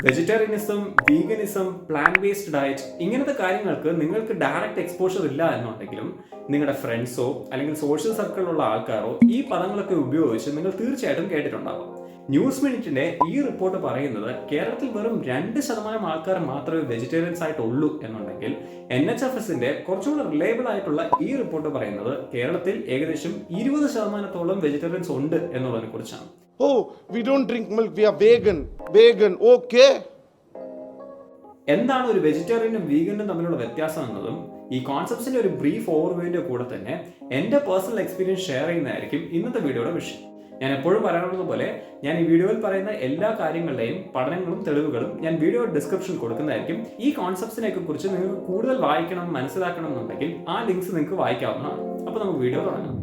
Vegetarianism, veganism, plant based diet ഇങ്ങനത്തെ കാര്യങ്ങൾക്ക് നിങ്ങൾക്ക് ഡയറക്റ്റ് എക്സ്പോഷർ ഇല്ല എന്നുണ്ടെങ്കിലും നിങ്ങളുടെ ഫ്രണ്ട്സോ അല്ലെങ്കിൽ സോഷ്യൽ സർക്കിളിലുള്ള ആൾക്കാരോ ഈ പദങ്ങളൊക്കെ ഉപയോഗിച്ച് നിങ്ങൾ തീർച്ചയായിട്ടും കേട്ടിട്ടുണ്ടാകും. ന്യൂസ് മിനിറ്റിന്റെ ഈ റിപ്പോർട്ട് പറയുന്നത് കേരളത്തിൽ വെറും 2% ആൾക്കാർ മാത്രമേ വെജിറ്റേറിയൻസ് ആയിട്ടുള്ളൂ എന്നുണ്ടെങ്കിൽ NHFSന്റെ കുറച്ചുകൂടി റിലയബിൾ ആയിട്ടുള്ള ഈ റിപ്പോർട്ട് പറയുന്നത് കേരളത്തിൽ ഏകദേശം 20%-ഓളം വെജിറ്റേറിയൻസ് ഉണ്ട് എന്നുള്ളതിനെ കുറിച്ചാണ്. Oh, we don't drink milk, we are vegan, okay. എന്താണ് ഒരു വെജിറ്റേറിയനും വീഗനും തമ്മിലുള്ള വ്യത്യാസം എന്നതും ഈ കോൺസെപ്റ്റ്സിന്റെ ഒരു ബ്രീഫ് ഓവർവ്യൂവിന്റെ കൂടെ തന്നെ എന്റെ പേഴ്സണൽ എക്സ്പീരിയൻസ് ഷെയർ ചെയ്യുന്നതായിരിക്കും ഇന്നത്തെ വീഡിയോയുടെ വിഷയം. ഞാൻ എപ്പോഴും പറയാറുള്ളത് പോലെ ഞാൻ ഈ വീഡിയോയിൽ പറയുന്ന എല്ലാ കാര്യങ്ങളുടെയും പഠനങ്ങളും തെളിവുകളും ഞാൻ വീഡിയോ ഡിസ്ക്രിപ്ഷനിൽ കൊടുക്കുന്നതായിരിക്കും. ഈ കോൺസെപ്റ്റ്സിനെ കുറിച്ച് നിങ്ങൾക്ക് കൂടുതൽ വായിക്കണം, മനസ്സിലാക്കണം എന്നുണ്ടെങ്കിൽ ആ ലിങ്ക്സ് നിങ്ങൾക്ക് വായിക്കാവുന്നതാണ്. അപ്പോൾ നമുക്ക് വീഡിയോ തുടങ്ങാം.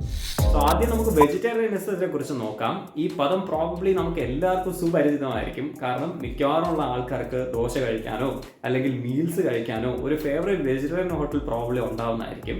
സോ ആദ്യം നമുക്ക് വെജിറ്റേറിയനിസത്തെ കുറിച്ച് നോക്കാം. ഈ പദം പ്രോബബ്ലി നമുക്ക് എല്ലാവർക്കും സുപരിചിതമായിരിക്കും. കാരണം മിക്കവാറുമുള്ള ആൾക്കാർക്ക് ദോശ കഴിക്കാനോ അല്ലെങ്കിൽ മീൽസ് കഴിക്കാനോ ഒരു ഫേവറേറ്റ് വെജിറ്റേറിയൻ ഹോട്ടൽ പ്രോബ്ലം ഉണ്ടാവുന്നതായിരിക്കും.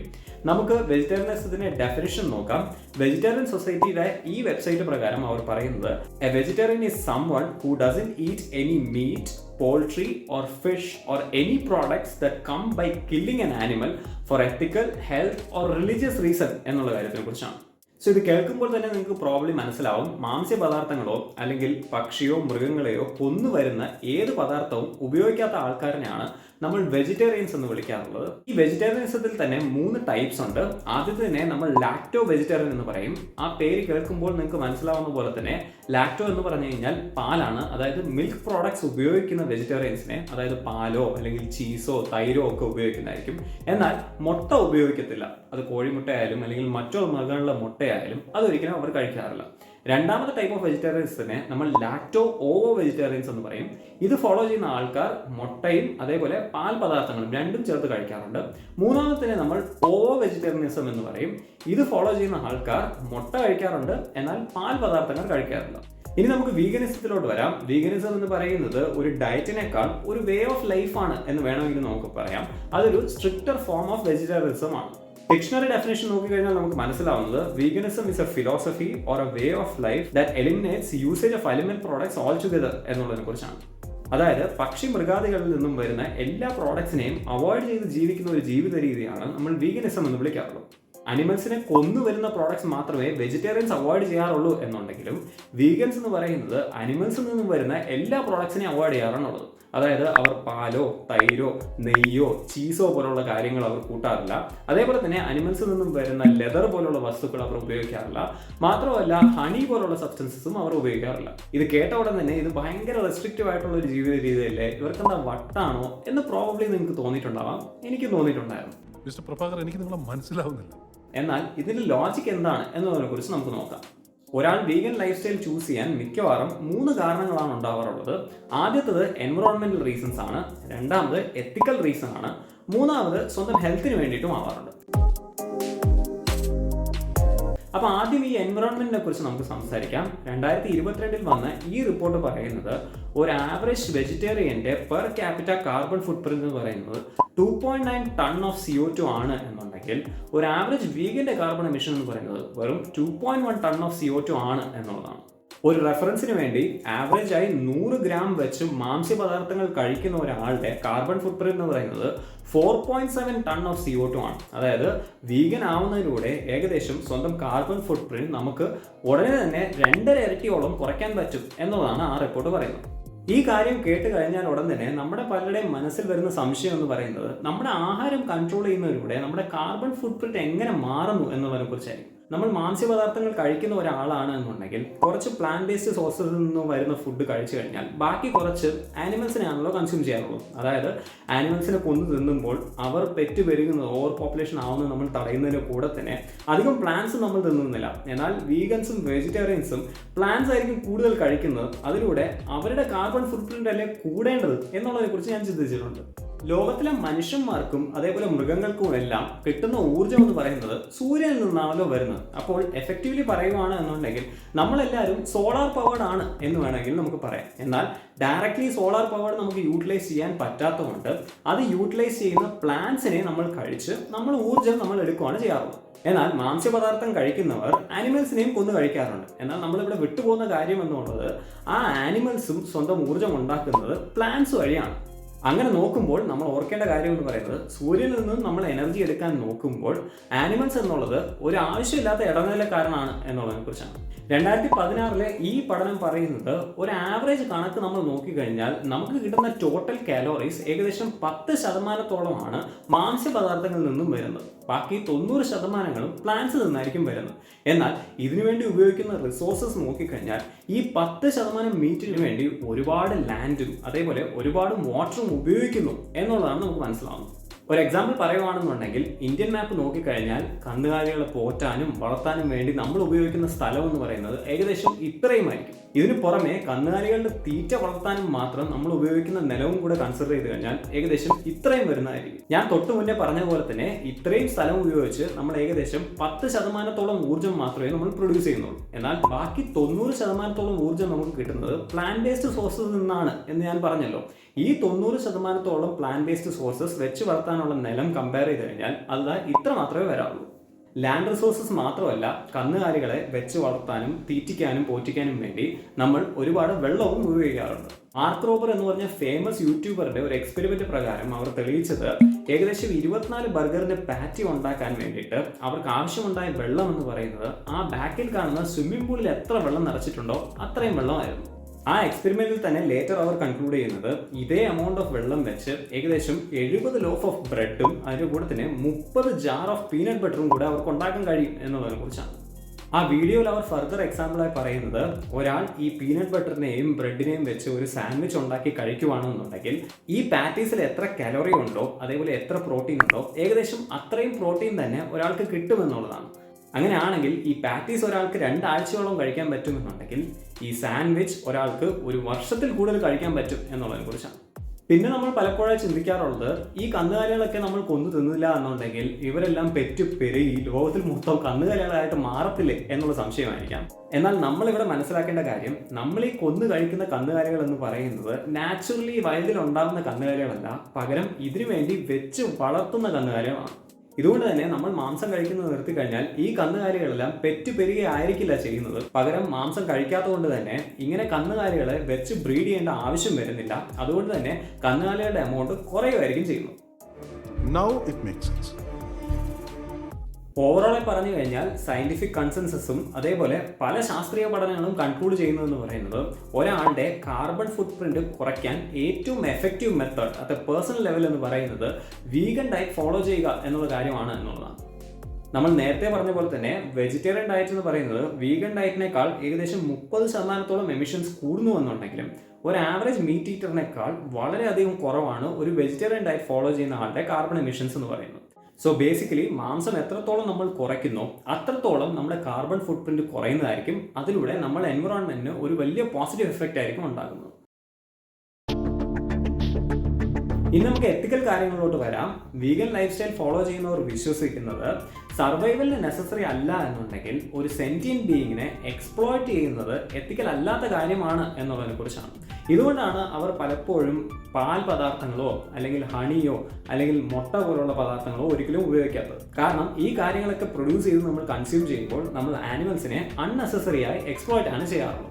നമുക്ക് വെജിറ്റേറിയനിസത്തിന്റെ ഡെഫിനിഷൻ നോക്കാം. വെജിറ്റേറിയൻ സൊസൈറ്റിയുടെ ഈ വെബ്സൈറ്റ് പ്രകാരം അവർ പറയുന്നത് a vegetarian is someone who doesn't eat any meat, poultry or fish or any products that come by killing an animal for ethical, health or religious reason എന്നുള്ള കാര്യത്തിനെ കുറിച്ചാണ്. സോ ഇത് കേൾക്കുമ്പോൾ തന്നെ നിങ്ങൾക്ക് പ്രോബ്ലം മനസ്സിലാവും. മാംസ്യ പദാർത്ഥങ്ങളോ അല്ലെങ്കിൽ പക്ഷിയോ മൃഗങ്ങളെയോ കൊന്നുവരുന്ന ഏത് പദാർത്ഥവും ഉപയോഗിക്കാത്ത ആൾക്കാരനെയാണ് നമ്മൾ വെജിറ്റേറിയൻസ് എന്ന് വിളിക്കാറുള്ളത്. ഈ വെജിറ്റേറിയനിസത്തിൽ തന്നെ 3 ടൈപ്സ് ഉണ്ട്. ആദ്യത്തെ തന്നെ നമ്മൾ ലാക്ടോ വെജിറ്റേറിയൻ എന്ന് പറയും. ആ പേര് കേൾക്കുമ്പോൾ നിങ്ങൾക്ക് മനസ്സിലാവുന്ന പോലെ തന്നെ ലാക്ടോ എന്ന് പറഞ്ഞു കഴിഞ്ഞാൽ പാലാണ്. അതായത് മിൽക്ക് പ്രോഡക്ട്സ് ഉപയോഗിക്കുന്ന വെജിറ്റേറിയൻസിനെ, അതായത് പാലോ അല്ലെങ്കിൽ ചീസോ തൈരോ ഒക്കെ ഉപയോഗിക്കുന്നതായിരിക്കും. എന്നാൽ മുട്ട ഉപയോഗിക്കത്തില്ല. അത് കോഴിമുട്ടയായാലും അല്ലെങ്കിൽ മറ്റോ മൃഗങ്ങളുടെ മുട്ടയായാലും അതൊരിക്കലും അവർ കഴിക്കാറില്ല. രണ്ടാമത്തെ ടൈപ്പ് ഓഫ് വെജിറ്റേറിയൻസിനെ നമ്മൾ ലാക്ടോ ഓവോ വെജിറ്റേറിയൻസ് എന്ന് പറയും. ഇത് ഫോളോ ചെയ്യുന്ന ആൾക്കാർ മുട്ടയും അതേപോലെ പാൽ പദാർത്ഥങ്ങളും രണ്ടും ചേർത്ത് കഴിക്കാറുണ്ട്. മൂന്നാമത്തിനെ നമ്മൾ ഓവോ വെജിറ്റേറിയനിസം എന്ന് പറയും. ഇത് ഫോളോ ചെയ്യുന്ന ആൾക്കാർ മുട്ട കഴിക്കാറുണ്ട്, എന്നാൽ പാൽ പദാർത്ഥങ്ങൾ കഴിക്കാറില്ല. ഇനി നമുക്ക് വീഗനിസത്തിലോട്ട് വരാം. വീഗനിസം എന്ന് പറയുന്നത് ഒരു ഡയറ്റിനേക്കാൾ ഒരു വേ ഓഫ് ലൈഫാണ് എന്ന് വേണമെങ്കിൽ നമുക്ക് പറയാം. അതൊരു സ്ട്രിക്റ്റർ ഫോം ഓഫ് വെജിറ്റേറിയനിസം ആണ്. ഡിക്ഷണറി ഡെഫിനേഷൻ നോക്കിക്കഴിഞ്ഞാൽ നമുക്ക് മനസ്സിലാവുന്നത് veganism is A philosophy or a way of life that eliminates usage of animal products all together എന്നുള്ളതിനെ കുറിച്ചാണ്. അതായത് പക്ഷി മൃഗാദികളിൽ നിന്നും വരുന്ന എല്ലാ പ്രോഡക്ട്സിനെയും അവോയ്ഡ് ചെയ്ത് ജീവിക്കുന്ന ഒരു ജീവിത രീതിയാണ് നമ്മൾ വീഗനിസം എന്ന് വിളിക്കാറുള്ളത്. അനിമൽസിനെ കൊന്നുവരുന്ന പ്രോഡക്ട്സ് മാത്രമേ വെജിറ്റേറിയൻസ് അവോയ്ഡ് ചെയ്യാറുള്ളൂ എന്നുണ്ടെങ്കിലും വീഗൻസ് എന്ന് പറയുന്നത് അനിമൽസിൽ നിന്നും വരുന്ന എല്ലാ പ്രോഡക്ട്സിനെയും അവോയ്ഡ് ചെയ്യാറാണുള്ളത്. അതായത് അവർ പാലോ തൈരോ നെയ്യോ ചീസോ പോലുള്ള കാര്യങ്ങൾ അവർ കൂട്ടാറില്ല. അതേപോലെ തന്നെ അനിമൽസിൽ നിന്നും വരുന്ന ലെതർ പോലുള്ള വസ്തുക്കൾ അവർ ഉപയോഗിക്കാറില്ല. മാത്രമല്ല ഹണി പോലുള്ള സബ്സ്റ്റൻസസും അവർ ഉപയോഗിക്കാറില്ല. ഇത് കേട്ട ഉടൻ തന്നെ ഇത് ഭയങ്കര റെസ്ട്രിക്റ്റീവ് ആയിട്ടുള്ള ഒരു ജീവിത രീതിയല്ലേ, ഇവർക്കെന്താ വട്ടാണോ എന്ന് പ്രോബബ്ലി നിങ്ങൾക്ക് തോന്നിയിട്ടുണ്ടാവാം. എനിക്ക് തോന്നിയിട്ടുണ്ടായിരുന്നു. മിസ്റ്റർ പ്രഭാകർ, എനിക്ക് നിങ്ങളെ മനസ്സിലാവുന്നില്ല. എന്നാൽ ഇതിന്റെ ലോജിക് എന്താണ് എന്നതിനെ കുറിച്ച് നമുക്ക് നോക്കാം. ഒരാൾ വീഗൻ ലൈഫ് സ്റ്റൈൽ ചൂസ് ചെയ്യാൻ മിക്കവാറും 3 കാരണങ്ങളാണ് ഉണ്ടാവാറുള്ളത്. ആദ്യത്തത് എൻവറോൺമെന്റൽ റീസൺസ് ആണ്, രണ്ടാമത് എത്തിക്കൽ റീസൺ ആണ്, മൂന്നാമത് സ്വന്തം ഹെൽത്തിന് വേണ്ടിയിട്ടും ആവാറുണ്ട്. അപ്പോൾ ആദ്യം ഈ എൻവറോൺമെന്റിനെ കുറിച്ച് നമുക്ക് സംസാരിക്കാം. 2022 വന്ന ഈ റിപ്പോർട്ട് പറയുന്നത് ഒരു ആവറേജ് വെജിറ്റേറിയന്റെ പെർ ക്യാപിറ്റ കാർബൺ ഫുട് പ്രിന്റ് എന്ന് പറയുന്നത് 2.9 ടൺ ഓഫ് CO2 ആണ് എന്നുണ്ടെങ്കിൽ ഒരു ആവറേജ് വീഗന്റെ കാർബൺ എമിഷൻ എന്ന് പറയുന്നത് വെറും 2.1 ടൺ ഓഫ് CO2 ആണ് എന്നുള്ളതാണ്. ഒരു റെഫറൻസിന് വേണ്ടി ആവറേജ് ആയി 100 ഗ്രാം വെച്ച് മാംസ്യ പദാർത്ഥങ്ങൾ കഴിക്കുന്ന ഒരാളുടെ കാർബൺ ഫുട് പ്രിന്റ് എന്ന് പറയുന്നത് 4.7 ടൺ ഓഫ് CO2 ആണ്. അതായത് വീഗൻ ആവുന്നതിലൂടെ ഏകദേശം സ്വന്തം കാർബൺ ഫുട് പ്രിന്റ് നമുക്ക് ഉടനെ തന്നെ 2.5 ഇരട്ടിയോളം കുറയ്ക്കാൻ പറ്റും എന്നുള്ളതാണ് ആ റിപ്പോർട്ട് പറയുന്നത്. ഈ കാര്യം കേട്ട് കഴിഞ്ഞാൽ ഉടൻ തന്നെ നമ്മുടെ പലരുടെയും മനസ്സിൽ വരുന്ന സംശയം എന്ന് പറയുന്നത് നമ്മുടെ ആഹാരം കൺട്രോൾ ചെയ്യുന്നതിലൂടെ നമ്മുടെ കാർബൺ ഫുട് പ്രിന്റ് എങ്ങനെ മാറുന്നു എന്നതിനെ കുറിച്ചായിരിക്കും. നമ്മൾ മാംസ്യപദാർത്ഥങ്ങൾ കഴിക്കുന്ന ഒരാളാണ് എന്നുണ്ടെങ്കിൽ കുറച്ച് പ്ലാന്റ് ബേസ്ഡ് സോഴ്സിൽ നിന്ന് വരുന്ന ഫുഡ് കഴിച്ചു കഴിഞ്ഞാൽ ബാക്കി കുറച്ച് ആനിമൽസിനെയാണല്ലോ കൺസ്യൂം ചെയ്യാറുള്ളത്. അതായത് ആനിമൽസിനെ കൊന്നു തിന്നുമ്പോൾ അവർ പെറ്റ് പെരുകുന്നത്, ഓവർ പോപ്പുലേഷൻ ആവുന്നത് നമ്മൾ തടയുന്നതിന് കൂടെ തന്നെ അധികം പ്ലാന്റ്സ് നമ്മൾ തിന്നുന്നില്ല. എന്നാൽ വീഗൻസും വെജിറ്റേറിയൻസും പ്ലാന്റ്സ് ആയിരിക്കും കൂടുതൽ കഴിക്കുന്നത്. അതിലൂടെ അവരുടെ കാർബൺ ഫുട് പ്രിന്റ് അല്ലേ കൂടേണ്ടത് എന്നുള്ളതിനെ കുറിച്ച് ഞാൻ ചിന്തിച്ചിട്ടുണ്ട്. ലോകത്തിലെ മനുഷ്യന്മാർക്കും അതേപോലെ മൃഗങ്ങൾക്കും എല്ലാം കിട്ടുന്ന ഊർജ്ജം എന്ന് പറയുന്നത് സൂര്യനിൽ നിന്നാണല്ലോ വരുന്നത്. അപ്പോൾ എഫക്റ്റീവ്ലി പറയുവാണ് എന്നുണ്ടെങ്കിൽ നമ്മളെല്ലാവരും സോളാർ പവേർഡ് ആണ് എന്ന് വേണമെങ്കിൽ നമുക്ക് പറയാം. എന്നാൽ ഡയറക്റ്റ്ലി സോളാർ പവേർഡ് നമുക്ക് യൂട്ടിലൈസ് ചെയ്യാൻ പറ്റാത്തതുകൊണ്ട് അത് യൂട്ടിലൈസ് ചെയ്യുന്ന പ്ലാന്റ്സിനെ നമ്മൾ കഴിച്ച് ഊർജ്ജം നമ്മൾ എടുക്കുകയാണ് ചെയ്യാറുള്ളത്. എന്നാൽ മാംസ്യപദാർത്ഥം കഴിക്കുന്നവർ ആനിമൽസിനെയും കൊന്നു കഴിക്കാറുണ്ട്. എന്നാൽ നമ്മളിവിടെ വിട്ടുപോകുന്ന കാര്യം എന്നുള്ളത് ആ ആനിമൽസും സ്വന്തം ഊർജ്ജം ഉണ്ടാക്കുന്നത് പ്ലാന്റ്സ് വഴിയാണ്. അങ്ങനെ നോക്കുമ്പോൾ നമ്മൾ ഓർക്കേണ്ട കാര്യം എന്ന് പറയുന്നത്, സൂര്യനിൽ നിന്നും നമ്മൾ എനർജി എടുക്കാൻ നോക്കുമ്പോൾ ആനിമൽസ് എന്നുള്ളത് ഒരു ആവശ്യമില്ലാത്ത ഇടനിലക്കാരനാണ് എന്നുള്ളതിനെ കുറിച്ചാണ്. 2016 ഈ പഠനം പറയുന്നത് ഒരു ആവറേജ് കണക്ക് നമ്മൾ നോക്കിക്കഴിഞ്ഞാൽ നമുക്ക് കിട്ടുന്ന ടോട്ടൽ കാലോറീസ് ഏകദേശം 10% മാംസ്യപദാർത്ഥങ്ങളിൽ നിന്നും വരുന്നത്. ബാക്കി 90% പ്ലാന്റ്സിൽ നിന്നായിരിക്കും വരുന്നത്. എന്നാൽ ഇതിനുവേണ്ടി ഉപയോഗിക്കുന്ന റിസോഴ്സസ് നോക്കിക്കഴിഞ്ഞാൽ ഈ 10% മീറ്റിന് വേണ്ടി ഒരുപാട് ലാൻഡും അതേപോലെ ഒരുപാട് വാട്ടറും ഉപയോഗിക്കുന്നു എന്നുള്ളതാണ് നമുക്ക് മനസ്സിലാവുന്നത്. ഒരു എക്സാമ്പിൾ പറയുവാണെന്നുണ്ടെങ്കിൽ, ഇന്ത്യൻ മാപ്പ് നോക്കിക്കഴിഞ്ഞാൽ കന്നുകാലികളെ പോറ്റാനും വളർത്താനും വേണ്ടി നമ്മൾ ഉപയോഗിക്കുന്ന സ്ഥലം എന്ന് പറയുന്നത് ഏകദേശം ഇത്രയുമായിരിക്കും. ഇതിനു പുറമെ കന്നുകാലികളുടെ തീറ്റ വളർത്താനും മാത്രം നമ്മൾ ഉപയോഗിക്കുന്ന നിലവും കൂടെ കൺസിഡർ ചെയ്ത് കഴിഞ്ഞാൽ ഏകദേശം ഇത്രയും വരുന്നതായിരിക്കും. ഞാൻ തൊട്ടു മുന്നേ പറഞ്ഞ പോലെ തന്നെ ഇത്രയും സ്ഥലം ഉപയോഗിച്ച് നമ്മൾ ഏകദേശം 10% ഊർജ്ജം മാത്രമേ നമ്മൾ പ്രൊഡ്യൂസ് ചെയ്യുന്നുള്ളൂ. എന്നാൽ ബാക്കി 90% ഊർജ്ജം നമുക്ക് കിട്ടുന്നത് പ്ലാന്റ് ബേസ്ഡ് സോഴ്സിൽ നിന്നാണ് എന്ന് ഞാൻ പറഞ്ഞല്ലോ. ഈ 90% പ്ലാന്റ് ബേസ്ഡ് സോഴ്സസ് വെച്ച് വളർത്താനുള്ള നിലം കമ്പയർ ചെയ്ത് കഴിഞ്ഞാൽ അത് ഇത്ര മാത്രമേ വരാറുള്ളൂ. ലാൻഡ് റിസോഴ്സസ് മാത്രമല്ല, കന്നുകാലികളെ വെച്ച് വളർത്താനും തീറ്റിക്കാനും പോറ്റിക്കാനും വേണ്ടി നമ്മൾ ഒരുപാട് വെള്ളവും ഉപയോഗിക്കാറുണ്ട്. മാർക്ക് റോബർ എന്ന് പറഞ്ഞ ഫേമസ് യൂട്യൂബറുടെ ഒരു എക്സ്പെരിമെന്റ് പ്രകാരം അവർ തെളിയിച്ചത് ഏകദേശം 24 ബർഗറിന്റെ പാറ്റി ഉണ്ടാക്കാൻ വേണ്ടിയിട്ട് അവർക്ക് ആവശ്യമുണ്ടായ വെള്ളം എന്ന് പറയുന്നത് ആ ബാക്കിൽ കാണുന്ന സ്വിമ്മിംഗ് പൂളിൽ എത്ര വെള്ളം നിറച്ചിട്ടുണ്ടോ അത്രയും വെള്ളമായിരുന്നു. ആ എക്സ്പെരിമെന്റിൽ തന്നെ ലേറ്റർ അവർ കൺക്ലൂഡ് ചെയ്യുന്നത് ഇതേ എമൗണ്ട് ഓഫ് വെള്ളം വെച്ച് ഏകദേശം 70 ലോഫ് ഓഫ് ബ്രെഡും അതിൻ്റെ കൂടെ തന്നെ 30 ജാർ ഓഫ് പീനട്ട് ബട്ടറും കൂടെ അവർക്ക് ഉണ്ടാക്കാൻ കഴിയും എന്നുള്ളതിനെ കുറിച്ചാണ്. ആ വീഡിയോയിൽ അവർ ഫർദർ എക്സാമ്പിളായി പറയുന്നത്, ഒരാൾ ഈ പീനട്ട് ബട്ടറിനെയും ബ്രെഡിനെയും വെച്ച് ഒരു സാൻഡ്വിച്ച് ഉണ്ടാക്കി കഴിക്കുവാണെന്നുണ്ടെങ്കിൽ ഈ പാറ്റീസിൽ എത്ര കാലോറി ഉണ്ടോ അതേപോലെ എത്ര പ്രോട്ടീൻ ഉണ്ടോ ഏകദേശം അത്രയും പ്രോട്ടീൻ തന്നെ ഒരാൾക്ക് കിട്ടുമെന്നുള്ളതാണ്. അങ്ങനെയാണെങ്കിൽ ഈ പാറ്റീസ് ഒരാൾക്ക് 2 ആഴ്ചയോളം കഴിക്കാൻ പറ്റുമെന്നുണ്ടെങ്കിൽ ഈ സാൻഡ്വിച്ച് ഒരാൾക്ക് ഒരു വർഷത്തിൽ കൂടുതൽ കഴിക്കാൻ പറ്റും എന്നുള്ളതിനെ കുറിച്ചാണ്. പിന്നെ നമ്മൾ പലപ്പോഴായി ചിന്തിക്കാറുള്ളത്, ഈ കന്നുകാലികളൊക്കെ നമ്മൾ കൊന്നു തിന്നില്ല എന്നുണ്ടെങ്കിൽ ഇവരെല്ലാം പെറ്റു പെരുകി ലോകത്തിൽ മൊത്തം കന്നുകാലികളായിട്ട് മാറത്തില്ലേ എന്നുള്ള സംശയമായിരിക്കാം. എന്നാൽ നമ്മളിവിടെ മനസ്സിലാക്കേണ്ട കാര്യം, നമ്മൾ ഈ കൊന്നു കഴിക്കുന്ന കന്നുകാലികൾ എന്ന് പറയുന്നത് നാച്ചുറലി വയലിൽ ഉണ്ടാകുന്ന കന്നുകാലികളല്ല, പകരം ഇതിനു വേണ്ടി വെച്ച് വളർത്തുന്ന കന്നുകാലികളാണ്. ഇതുകൊണ്ട് തന്നെ നമ്മൾ മാംസം കഴിക്കുന്നത് നിർത്തി കഴിഞ്ഞാൽ ഈ കന്നുകാലികളെല്ലാം പെറ്റു പെരുകെ ആയിരിക്കില്ല ചെയ്യുന്നത്. പകരം മാംസം കഴിക്കാത്തതുകൊണ്ട് തന്നെ ഇങ്ങനെ കന്നുകാലികളെ വെച്ച് ബ്രീഡ് ചെയ്യേണ്ട ആവശ്യം വരുന്നില്ല. അതുകൊണ്ട് തന്നെ കന്നുകാലികളുടെ എമൗണ്ട് കുറയുമായിരിക്കും ചെയ്യുന്നത്. Now it makes sense. ഓവറോളായി പറഞ്ഞു കഴിഞ്ഞാൽ സയന്റിഫിക് കൺസെൻസസും അതേപോലെ പല ശാസ്ത്രീയ പഠനങ്ങളും കൺക്ലൂഡ് ചെയ്യുന്നതെന്ന് പറയുന്നത്, ഒരാളുടെ കാർബൺ ഫുട് പ്രിന്റ് കുറയ്ക്കാൻ ഏറ്റവും effective method at personal level എന്ന് പറയുന്നത് വീഗൻ ഡയറ്റ് ഫോളോ ചെയ്യുക എന്നുള്ള കാര്യമാണ് എന്നുള്ളതാണ്. നമ്മൾ നേരത്തെ പറഞ്ഞ പോലെ തന്നെ വെജിറ്റേറിയൻ ഡയറ്റ് എന്ന് പറയുന്നത് വീഗൻ ഡയറ്റിനേക്കാൾ ഏകദേശം 30% എമിഷൻസ് കൂടുന്നുവെന്നുണ്ടെങ്കിലും ഒരു ആവറേജ് മീറ്റ് ഈറ്ററിനേക്കാൾ വളരെയധികം കുറവാണ് ഒരു വെജിറ്റേറിയൻ ഡയറ്റ് ഫോളോ ചെയ്യുന്ന ആളുടെ കാർബൺ എമിഷൻസ് എന്ന് പറയുന്നത്. സോ ബേസിക്കലി മാംസം എത്രത്തോളം നമ്മൾ കുറയ്ക്കുന്നോ അത്രത്തോളം നമ്മുടെ കാർബൺ ഫുട് പ്രിന്റ് കുറയുന്നതായിരിക്കും. അതിലൂടെ നമ്മുടെ എൻവറോൺമെന്റിന് ഒരു വലിയ പോസിറ്റീവ് എഫക്റ്റ് ആയിരിക്കും ഉണ്ടാകുന്നത്. ഇനി നമുക്ക് എത്തിക്കൽ കാര്യങ്ങളിലോട്ട് വരാം. വീഗൻ ലൈഫ് സ്റ്റൈൽ ഫോളോ ചെയ്യുന്നവർ വിശ്വസിക്കുന്നത് സർവൈവലിന് നെസസറി അല്ല എന്നുണ്ടെങ്കിൽ ഒരു സെന്റിയൻ ബീയിങ്ങിനെ എക്സ്പ്ലോയിറ്റ് ചെയ്യുന്നത് എത്തിക്കൽ അല്ലാത്ത കാര്യമാണ് എന്നുള്ളതിനെ കുറിച്ചാണ്. ഇതുകൊണ്ടാണ് അവർ പലപ്പോഴും പാൽ പദാർത്ഥങ്ങളോ അല്ലെങ്കിൽ ഹണിയോ അല്ലെങ്കിൽ മുട്ട പോലുള്ള പദാർത്ഥങ്ങളോ ഒരിക്കലും ഉപയോഗിക്കാത്തത്. കാരണം ഈ കാര്യങ്ങളൊക്കെ പ്രൊഡ്യൂസ് ചെയ്ത് നമ്മൾ കൺസ്യൂം ചെയ്യുമ്പോൾ നമ്മൾ ആനിമൽസിനെ അൺനെസസറിയായി എക്സ്പ്ലോയിറ്റ് ആണ് ചെയ്യാറുള്ളത്.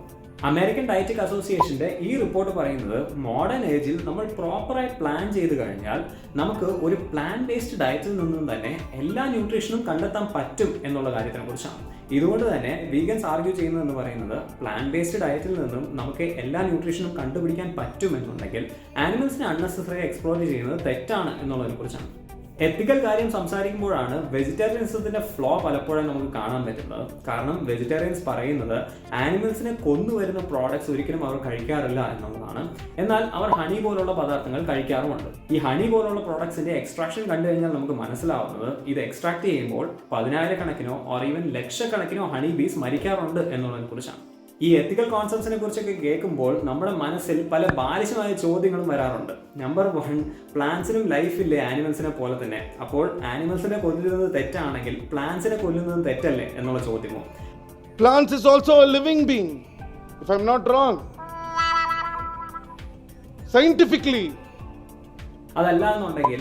അമേരിക്കൻ ഡയറ്റിക് അസോസിയേഷന്റെ ഈ റിപ്പോർട്ട് പറയുന്നത്, മോഡേൺ ഏജിൽ നമ്മൾ പ്രോപ്പറായി പ്ലാൻ ചെയ്ത് കഴിഞ്ഞാൽ നമുക്ക് ഒരു പ്ലാന്റ് ബേസ്ഡ് ഡയറ്റിൽ നിന്നും തന്നെ എല്ലാ ന്യൂട്രീഷനും കണ്ടെത്താൻ പറ്റും എന്നുള്ള കാര്യത്തിനെ കുറിച്ചാണ്. ഇതുകൊണ്ട് തന്നെ വീഗൻസ് ആർഗ്യൂ ചെയ്യുന്നതെന്ന് പറയുന്നത്, പ്ലാന്റ് ബേസ്ഡ് ഡയറ്റിൽ നിന്നും നമുക്ക് എല്ലാ ന്യൂട്രീഷനും കണ്ടുപിടിക്കാൻ പറ്റുമെന്നുണ്ടെങ്കിൽ ആനിമൽസിനെ അൺനെസസറി എക്സ്പ്ലോർ ചെയ്യുന്നത് തെറ്റാണ് എന്നുള്ളതിനെ കുറിച്ചാണ്. എത്തിക്കൽ കാര്യം സംസാരിക്കുമ്പോഴാണ് വെജിറ്റേറിയനിസത്തിന്റെ ഫ്ലോ പലപ്പോഴും നമുക്ക് കാണാൻ പറ്റുന്നത്. കാരണം വെജിറ്റേറിയൻസ് പറയുന്നത് ആനിമൽസിനെ കൊന്നുവരുന്ന പ്രോഡക്ട്സ് ഒരിക്കലും അവർ കഴിക്കാറില്ല എന്നുള്ളതാണ്. എന്നാൽ അവർ ഹണി പോലുള്ള പദാർത്ഥങ്ങൾ കഴിക്കാറുമുണ്ട്. ഈ ഹണി പോലുള്ള പ്രോഡക്ട്സിന്റെ എക്സ്ട്രാക്ഷൻ കണ്ടു കഴിഞ്ഞാൽ നമുക്ക് മനസ്സിലാവുന്നത്, ഇത് എക്സ്ട്രാക്ട് ചെയ്യുമ്പോൾ 10,000-കണക്കിനോ ഓർ ഈവൻ ലക്ഷക്കണക്കിനോ ഹണി ബീസ് മരിക്കാറുണ്ട് എന്നുള്ളതിനെ കുറിച്ചാണ്. ഈ എത്തിക്കൽ കോൺസെപ്റ്റ്സിനെ കുറിച്ചൊക്കെ കേൾക്കുമ്പോൾ നമ്മുടെ മനസ്സിൽ പല ബാലിശമായ ചോദ്യങ്ങളും വരാറുണ്ട്. നമ്പർ 1, പ്ലാന്റ്സിനും ലൈഫില്ലേ ആനിമൽസിനെ പോലെ തന്നെ? അപ്പോൾ ആനിമൽസിനെ കൊല്ലുന്നത് തെറ്റാണെങ്കിൽ പ്ലാന്റ്സിനെ കൊല്ലുന്നത് തെറ്റല്ലേ എന്നുള്ള ചോദ്യമോ? Plants is also a living being, if I'm not wrong. Scientifically, അതല്ല എന്നുണ്ടെങ്കിൽ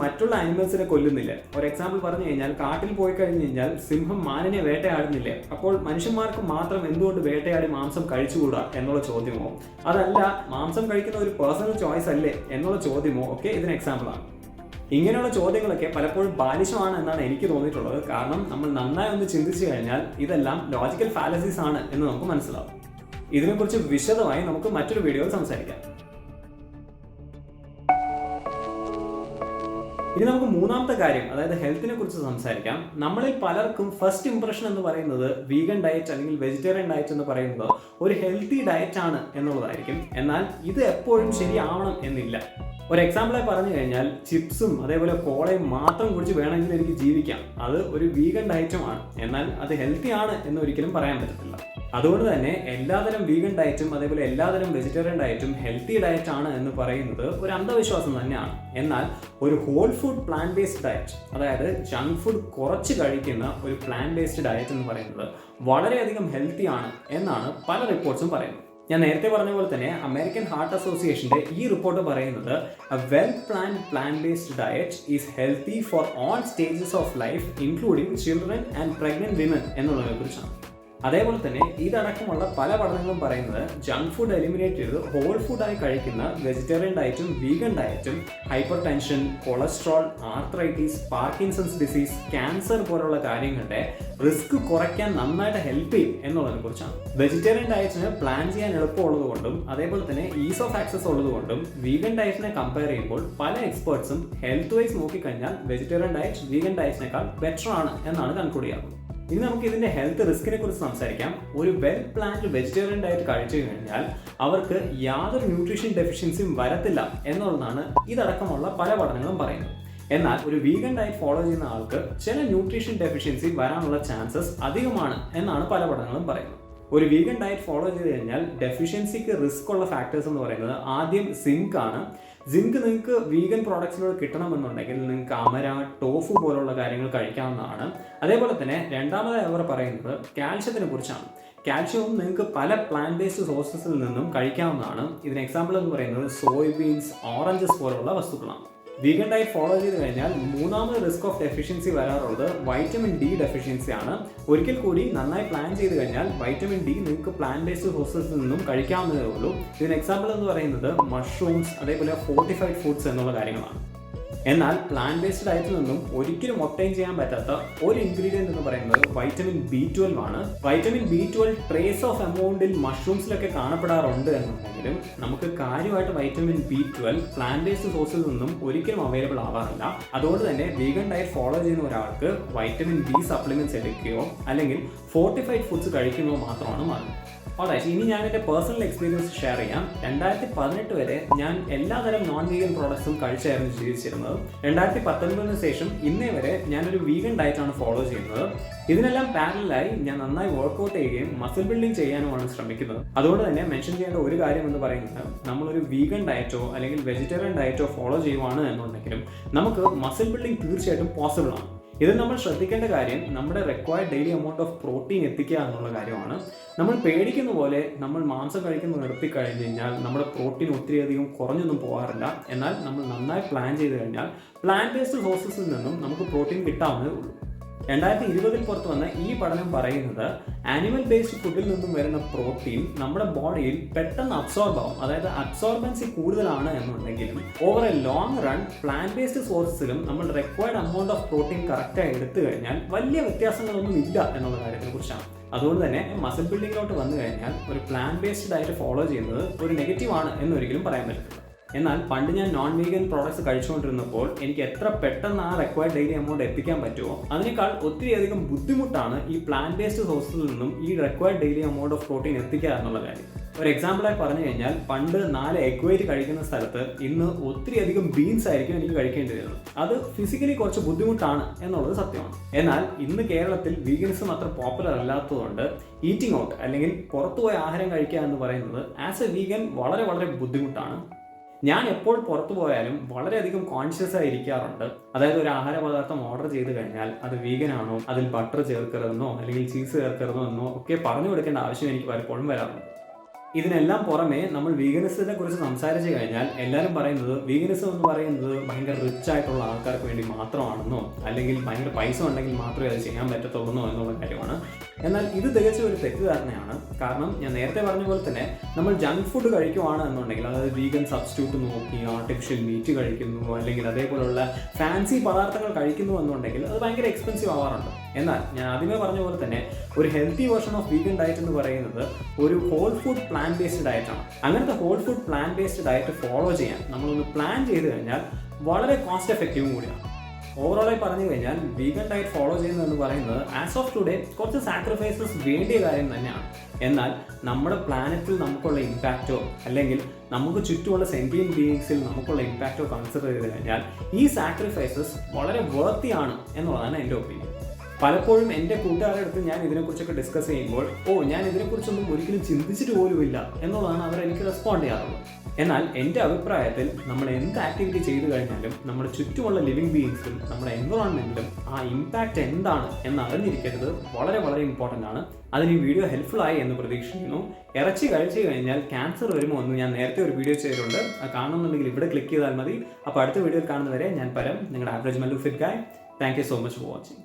മറ്റുള്ള ആനിമൽസിനെ കൊല്ലുന്നില്ല. ഒരു എക്സാമ്പിൾ പറഞ്ഞു കഴിഞ്ഞാൽ, കാട്ടിൽ പോയി കഴിഞ്ഞ് കഴിഞ്ഞാൽ സിംഹം മാനിനെ വേട്ടയാടുന്നില്ല. അപ്പോൾ മനുഷ്യന്മാർക്ക് മാത്രം എന്തുകൊണ്ട് വേട്ടയാടി മാംസം കഴിച്ചുകൂടാ എന്നുള്ള ചോദ്യമോ, അതല്ല മാംസം കഴിക്കുന്ന ഒരു പേഴ്സണൽ ചോയ്സ് അല്ലേ എന്നുള്ള ചോദ്യമോ ഒക്കെ ഇതിന് എക്സാമ്പിളാണ്. ഇങ്ങനെയുള്ള ചോദ്യങ്ങളൊക്കെ പലപ്പോഴും ബാലിശമാണ് എന്നാണ് എനിക്ക് തോന്നിയിട്ടുള്ളത്. കാരണം നമ്മൾ നന്നായി ഒന്ന് ചിന്തിച്ചു കഴിഞ്ഞാൽ ഇതെല്ലാം ലോജിക്കൽ ഫാലസീസ് ആണ് എന്ന് നമുക്ക് മനസ്സിലാവും. ഇതിനെക്കുറിച്ച് വിശദമായി നമുക്ക് മറ്റൊരു വീഡിയോയിൽ സംസാരിക്കാം. ഇനി നമുക്ക് മൂന്നാമത്തെ കാര്യം, അതായത് ഹെൽത്തിനെ കുറിച്ച് സംസാരിക്കാം. നമ്മളിൽ പലർക്കും ഫസ്റ്റ് ഇംപ്രഷൻ എന്ന് പറയുന്നത് വീഗൻ ഡയറ്റ് അല്ലെങ്കിൽ വെജിറ്റേറിയൻ ഡയറ്റ് എന്ന് പറയുന്നത് ഒരു ഹെൽത്തി ഡയറ്റ് ആണ് എന്നുള്ളതായിരിക്കും. എന്നാൽ ഇത് എപ്പോഴും ശരിയാവണം എന്നില്ല. ഒരു എക്സാമ്പിളായി പറഞ്ഞു കഴിഞ്ഞാൽ, ചിപ്സും അതേപോലെ കോളയും മാത്രം കുടിച്ച് വേണമെങ്കിൽ എനിക്ക് ജീവിക്കാം, അത് ഒരു വീഗൻ ഡയറ്റുമാണ്. എന്നാൽ അത് ഹെൽത്തി ആണ് എന്ന് ഒരിക്കലും പറയാൻ പറ്റത്തില്ല. അതുകൊണ്ട് തന്നെ എല്ലാതരം വീഗൻ ഡയറ്റും അതേപോലെ എല്ലാതരം വെജിറ്റേറിയൻ ഡയറ്റും ഹെൽത്തി ഡയറ്റ് ആണ് എന്ന് പറയുന്നത് ഒരു അന്ധവിശ്വാസം തന്നെയാണ്. എന്നാൽ ഒരു whole food plant based diet, അതായത് ജങ്ക് ഫുഡ് കുറച്ച് കഴിക്കുന്ന ഒരു പ്ലാൻ ബേസ്ഡ് ഡയറ്റ് എന്ന് പറയുന്നത് വളരെയധികം ഹെൽത്തി ആണ് എന്നാണ് പല റിപ്പോർട്ട്സും പറയുന്നത്. ഞാൻ നേരത്തെ പറഞ്ഞ പോലെ തന്നെ അമേരിക്കൻ ഹാർട്ട് അസോസിയേഷന്റെ ഈ റിപ്പോർട്ട് പറയുന്നത് a well planned plant based diet is healthy for all stages of life including children and pregnant women എന്നുള്ളതിനെ കുറിച്ചാണ്. അതേപോലെ തന്നെ ഇതടക്കമുള്ള പല പഠനങ്ങളും പറയുന്നത് ജങ്ക് ഫുഡ് എലിമിനേറ്റ് ചെയ്ത് ഹോൾ ഫുഡായി കഴിക്കുന്ന വെജിറ്റേറിയൻ ഡയറ്റും വീഗൻ ഡയറ്റും hypertension, cholesterol, arthritis, Parkinson's disease, cancer പോലുള്ള കാര്യങ്ങളുടെ റിസ്ക് കുറയ്ക്കാൻ നന്നായിട്ട് ഹെൽപ്പ് ചെയ്യും എന്നുള്ളതിനെ കുറിച്ചാണ്. വെജിറ്റേറിയൻ ഡയറ്റിന് പ്ലാൻ ചെയ്യാൻ എളുപ്പമുള്ളത് കൊണ്ടും അതേപോലെ തന്നെ ഈസ് ഓഫ് ആക്സസ് ഉള്ളത് കൊണ്ടും വീഗൻ ഡയറ്റിനെ കമ്പയർ ചെയ്യുമ്പോൾ പല എക്സ്പേർട്സും ഹെൽത്ത് വൈസ് നോക്കിക്കഴിഞ്ഞാൽ വെജിറ്റേറിയൻ ഡയറ്റ് വീഗൻ ഡയറ്റിനേക്കാൾ ബെറ്റർ ആണ് എന്നാണ് കൺക്ലൂഡ് ചെയ്യുന്നത്. ഇനി നമുക്ക് ഇതിന്റെ ഹെൽത്ത് റിസ്കിനെ കുറിച്ച് സംസാരിക്കാം. ഒരു വെൽ പ്ലാൻഡ് വെജിറ്റേറിയൻ ഡയറ്റ് കഴിച്ചു കഴിഞ്ഞാൽ അവർക്ക് യാതൊരു ന്യൂട്രീഷൻ ഡെഫിഷ്യൻസിയും വരത്തില്ല എന്നുള്ളതാണ് ഇതടക്കമുള്ള പല പഠനങ്ങളും പറയുന്നത്. എന്നാൽ ഒരു വീഗൻ ഡയറ്റ് ഫോളോ ചെയ്യുന്ന ആൾക്ക് ചില ന്യൂട്രീഷൻ ഡെഫിഷ്യൻസി വരാനുള്ള ചാൻസസ് അധികമാണ് എന്നാണ് പല പഠനങ്ങളും പറയുന്നത്. ഒരു വീഗൻ ഡയറ്റ് ഫോളോ ചെയ്ത് കഴിഞ്ഞാൽ ഡെഫിഷ്യൻസിക്ക് റിസ്ക് ഉള്ള ഫാക്ടേഴ്സ് എന്ന് പറയുന്നത് ആദ്യം സിങ്ക് ആണ്. സിങ്ക് നിങ്ങൾക്ക് വീഗൻ പ്രോഡക്ട്സിലൂടെ കിട്ടണമെന്നുണ്ടെങ്കിൽ നിങ്ങൾക്ക് അമര, ടോഫു പോലുള്ള കാര്യങ്ങൾ കഴിക്കാവുന്നതാണ്. അതേപോലെ തന്നെ രണ്ടാമതായി അവർ പറയുന്നത് കാൽഷ്യത്തിനെ കുറിച്ചാണ്. കാൽഷ്യവും നിങ്ങൾക്ക് പല പ്ലാന്റ് ബേസ്ഡ് സോഴ്സസിൽ നിന്നും കഴിക്കാവുന്നതാണ്. ഇതിന് എക്സാമ്പിൾ എന്ന് പറയുന്നത് സോയാബീൻസ്, ഓറഞ്ചസ് പോലുള്ള വസ്തുക്കളാണ്. വീഗൻ ഡയറ്റ് ഫോളോ ചെയ്ത് കഴിഞ്ഞാൽ മൂന്നാമത് റിസ്ക് ഓഫ് ഡെഫിഷ്യൻസി വരാറുള്ളത് വൈറ്റമിൻ ഡി ഡെഫിഷ്യൻസി ആണ്. ഒരിക്കൽ കൂടി നന്നായി പ്ലാൻ ചെയ്ത് കഴിഞ്ഞാൽ വൈറ്റമിൻ ഡി നിങ്ങൾക്ക് പ്ലാന്റ് ബേസ്ഡ് സോഴ്സസിൽ നിന്നും കഴിക്കാവുന്നതേ ഉള്ളൂ. ഇതിന് എക്സാമ്പിൾ എന്ന് പറയുന്നത് മഷ്റൂംസ്, അതേപോലെ ഫോർട്ടിഫൈഡ് ഫുഡ്സ് എന്നുള്ള കാര്യങ്ങളാണ്. എന്നാൽ പ്ലാന്റ് ബേസ്ഡ് ഡയറ്റിൽ നിന്നും ഒരിക്കലും ഒബ്റ്റൈൻ ചെയ്യാൻ പറ്റാത്ത ഒരു ഇൻഗ്രീഡിയന്റ് എന്ന് പറയുന്നത് വൈറ്റമിൻ B12 ആണ്. വൈറ്റമിൻ B12 ട്രേസ് ഓഫ് എമൗണ്ടിൽ മഷ്റൂംസിലൊക്കെ കാണപ്പെടാറുണ്ട് എന്നുണ്ടെങ്കിലും നമുക്ക് കാര്യമായിട്ട് വൈറ്റമിൻ B12 പ്ലാന്റ് ബേസ്ഡ് സോഴ്സിൽ നിന്നും ഒരിക്കലും അവൈലബിൾ ആവാറില്ല. അതുകൊണ്ട് തന്നെ വീഗൻ ഡയറ്റ് ഫോളോ ചെയ്യുന്ന ഒരാൾക്ക് വൈറ്റമിൻ B സപ്ലിമെന്റ്സ് എടുക്കുകയോ അല്ലെങ്കിൽ ഫോർട്ടിഫൈഡ് ഫുഡ്സ് കഴിക്കുന്നതോ മാത്രമാണ് മതി. ഓൾറൈറ്റ്, ഇനി ഞാൻ എൻ്റെ പേഴ്സണൽ എക്സ്പീരിയൻസ് ഷെയർ ചെയ്യാം. 2018 വരെ ഞാൻ എല്ലാതരം നോൺ വീഗൻ പ്രോഡക്ട്സും കഴിച്ചായിരുന്നു ജീവിച്ചിരുന്നത്. 2019 ശേഷം ഇന്നേ വരെ ഞാനൊരു വീഗൻ ഡയറ്റാണ് ഫോളോ ചെയ്യുന്നത്. ഇതിനെല്ലാം പാരലായി ഞാൻ നന്നായി വർക്ക്ഔട്ട് ചെയ്യുകയും മസിൽ ബിൽഡിംഗ് ചെയ്യാനുമാണ് ശ്രമിക്കുന്നത്. അതുകൊണ്ട് തന്നെ മെൻഷൻ ചെയ്യേണ്ട ഒരു കാര്യം എന്ന് പറയുന്നത്, നമ്മളൊരു വീഗൻ ഡയറ്റോ അല്ലെങ്കിൽ വെജിറ്റേറിയൻ ഡയറ്റോ ഫോളോ ചെയ്യുവാണ് എന്നുണ്ടെങ്കിലും നമുക്ക് മസിൽ ബിൽഡിംഗ് തീർച്ചയായിട്ടും പോസിബിൾ ആണ്. ഇത് നമ്മൾ ശ്രദ്ധിക്കേണ്ട കാര്യം നമ്മുടെ required daily amount of protein എത്തിക്കുക എന്നുള്ള കാര്യമാണ്. നമ്മൾ പേടിക്കുന്ന പോലെ നമ്മൾ മാംസം കഴിക്കുന്നത് നിർത്തി കഴിഞ്ഞ് കഴിഞ്ഞാൽ നമ്മുടെ പ്രോട്ടീൻ ഒത്തിരിയധികം കുറഞ്ഞൊന്നും പോകാറില്ല. എന്നാൽ നമ്മൾ നന്നായി പ്ലാൻ ചെയ്ത് കഴിഞ്ഞാൽ പ്ലാന്റ് ബേസ്ഡ് സോഴ്സസിൽ നിന്നും നമുക്ക് പ്രോട്ടീൻ കിട്ടാവുന്നതേ ഉള്ളൂ. 2020 പുറത്ത് വന്ന ഈ പഠനം പറയുന്നത് ആനിമൽ ബേസ്ഡ് ഫുഡിൽ നിന്നും വരുന്ന പ്രോട്ടീൻ നമ്മുടെ ബോഡിയിൽ പെട്ടെന്ന് അബ്സോർബ് ആവും, അതായത് അബ്സോർബൻസി കൂടുതലാണ് എന്നുണ്ടെങ്കിലും over a long run plant based സോഴ്സിലും നമ്മൾ റിക്വയർഡ് എമൗണ്ട് ഓഫ് പ്രോട്ടീൻ കറക്റ്റായി എടുത്തു കഴിഞ്ഞാൽ വലിയ വ്യത്യാസങ്ങളൊന്നും ഇല്ല എന്നുള്ള കാര്യത്തിനെ കുറിച്ചാണ്. അതുകൊണ്ട് തന്നെ മസിൽ ബിൽഡിങ്ങിലോട്ട് വന്നു കഴിഞ്ഞാൽ ഒരു പ്ലാന്റ് ബേസ്ഡ് ഡയറ്റ് ഫോളോ ചെയ്യുന്നത് ഒരു നെഗറ്റീവാണ് എന്നൊരിക്കലും പറയാൻ പറ്റില്ല. എന്നാൽ പണ്ട് ഞാൻ നോൺ വീഗൻ പ്രോഡക്ട്സ് കഴിച്ചുകൊണ്ടിരുന്നപ്പോൾ എനിക്ക് എത്ര പെട്ടെന്ന് ആ റിക്വയർഡ് ഡെയിലി എമൗണ്ട് എത്തിക്കാൻ പറ്റുമോ അതിനേക്കാൾ ഒത്തിരിയധികം ബുദ്ധിമുട്ടാണ് ഈ പ്ലാന്റ് ബേസ്ഡ് സോഴ്സിൽ നിന്നും ഈ required daily amount of protein എത്തിക്കുക എന്നുള്ള കാര്യം. ഒരു എക്സാമ്പിളായി പറഞ്ഞു കഴിഞ്ഞാൽ പണ്ട് 4 എഗ് വൈറ്റ് കഴിക്കുന്ന സ്ഥലത്ത് ഇന്ന് ഒത്തിരിയധികം ബീൻസ് ആയിരിക്കും എനിക്ക് കഴിക്കേണ്ടി വരുന്നത്. അത് ഫിസിക്കലി കുറച്ച് ബുദ്ധിമുട്ടാണ് എന്നുള്ളത് സത്യമാണ്. എന്നാൽ ഇന്ന് കേരളത്തിൽ വീഗനിസം അത്ര പോപ്പുലർ അല്ലാത്തതുകൊണ്ട് ഈറ്റിംഗ് ഔട്ട് അല്ലെങ്കിൽ പുറത്തുപോയി ആഹാരം കഴിക്കുക എന്ന് പറയുന്നത് ആസ് എ വീഗൻ വളരെ വളരെ ബുദ്ധിമുട്ടാണ്. ഞാൻ എപ്പോൾ പുറത്തു പോയാലും വളരെയധികം കോൺഷ്യസ് ആയി ഇരിക്കാറുണ്ട്. അതായത് ഒരു ആഹാര പദാർത്ഥം ഓർഡർ ചെയ്ത് കഴിഞ്ഞാൽ അത് വീഗനാണോ, അതിൽ ബട്ടർ ചേർക്കരുതെന്നോ അല്ലെങ്കിൽ ചീസ് ചേർക്കരുതെന്നോ ഒക്കെ പറഞ്ഞു കൊടുക്കേണ്ട ആവശ്യം എനിക്ക് പലപ്പോഴും വരാറുണ്ട്. ഇതിനെല്ലാം പുറമെ നമ്മൾ വീഗനിസത്തിനെ കുറിച്ച് സംസാരിച്ചു കഴിഞ്ഞാൽ എല്ലാവരും പറയുന്നത് വീഗനിസം എന്ന് പറയുന്നത് ഭയങ്കര റിച്ച് ആയിട്ടുള്ള ആൾക്കാർക്ക് വേണ്ടി മാത്രമാണെന്നോ അല്ലെങ്കിൽ ഭയങ്കര പൈസ ഉണ്ടെങ്കിൽ മാത്രമേ അത് ചെയ്യാൻ പറ്റത്തുള്ളൂ എന്നുള്ള കാര്യമാണ്. എന്നാൽ ഇത് തികച്ചും ഒരു തെറ്റിദ്ധാരണയാണ്. കാരണം ഞാൻ നേരത്തെ പറഞ്ഞ പോലെ തന്നെ നമ്മൾ ജങ്ക് ഫുഡ് കഴിക്കുവാണ് എന്നുണ്ടെങ്കിൽ, അതായത് വീഗൻ സബ്സ്റ്റിറ്റ്യൂട്ട് നോക്കി ആർട്ടിഫിഷ്യൽ മീറ്റ് കഴിക്കുന്നു അല്ലെങ്കിൽ അതേപോലുള്ള ഫാൻസി പദാർത്ഥങ്ങൾ കഴിക്കുന്നു എന്നുണ്ടെങ്കിൽ അത് ഭയങ്കര എക്സ്പെൻസീവ് ആവാറുണ്ട്. എന്നാൽ ഞാൻ ആദ്യമേ പറഞ്ഞ പോലെ തന്നെ ഒരു healthy version of vegan diet എന്ന് പറയുന്നത് ഒരു ഹോൾ ഫുഡ് പ്ലാൻ ബേസ്ഡ് ഡയറ്റാണ്. അങ്ങനത്തെ whole food plant based diet follow ചെയ്യാൻ നമ്മളൊന്ന് പ്ലാൻ ചെയ്ത് കഴിഞ്ഞാൽ വളരെ കോസ്റ്റ് എഫക്റ്റീവും കൂടിയാണ്. ഓവറോളായി പറഞ്ഞു കഴിഞ്ഞാൽ വീഗൻ ഡയറ്റ് ഫോളോ ചെയ്യുന്നതെന്ന് പറയുന്നത് ആസ് ഓഫ് ടുഡേ കുറച്ച് സാക്രിഫൈസസ് വേണ്ടിയ കാര്യം തന്നെയാണ്. എന്നാൽ നമ്മുടെ പ്ലാനറ്റിൽ നമുക്കുള്ള ഇമ്പാക്റ്റോ അല്ലെങ്കിൽ നമുക്ക് ചുറ്റുമുള്ള സെൻറ്റിയൻ ബീയിങ്സിൽ നമുക്കുള്ള ഇമ്പാക്റ്റോ കൺസിഡർ ചെയ്ത് കഴിഞ്ഞാൽ ഈ സാക്രിഫൈസസ് വളരെ വർത്തിയാണ് എന്നുള്ളതാണ് എൻ്റെ ഒപ്പീനിയൻ. പലപ്പോഴും എൻ്റെ കൂട്ടുകാരുടെ അടുത്ത് ഞാൻ ഇതിനെക്കുറിച്ചൊക്കെ ഡിസ്കസ് ചെയ്യുമ്പോൾ ഞാൻ ഇതിനെക്കുറിച്ചൊന്നും ഒരിക്കലും ചിന്തിച്ചിട്ട് പോലുമില്ല എന്നുള്ളതാണ് അവർ എനിക്ക് റെസ്പോണ്ട് ചെയ്യാറുള്ളത്. എന്നാൽ എൻ്റെ അഭിപ്രായത്തിൽ നമ്മൾ എന്ത് ആക്ടിവിറ്റി ചെയ്തു കഴിഞ്ഞാലും നമ്മുടെ ചുറ്റുമുള്ള ലിവിങ് ബീയിങ്സിലും നമ്മുടെ എൻവറോൺമെൻറ്റിലും ആ ഇമ്പാക്റ്റ് എന്താണ് എന്ന് അറിഞ്ഞിരിക്കുന്നത് വളരെ വളരെ ഇമ്പോർട്ടൻ്റ് ആണ്. അതിന് ഈ വീഡിയോ ഹെൽപ്ഫുൾ ആയി എന്ന് പ്രതീക്ഷിക്കുന്നു. ഇറച്ചി കഴിച്ചു കഴിഞ്ഞാൽ ക്യാൻസർ വരുമോ എന്ന് ഞാൻ നേരത്തെ ഒരു വീഡിയോ ചെയ്തിട്ടുണ്ട്. അത് കാണുന്നുണ്ടെങ്കിൽ ഇവിടെ ക്ലിക്ക് ചെയ്താൽ മതി. അപ്പോൾ അടുത്ത വീഡിയോയിൽ കാണുന്നവരെ ഞാൻ പരം, നിങ്ങളുടെ average Mallu fit guy. Thank you so much for watching.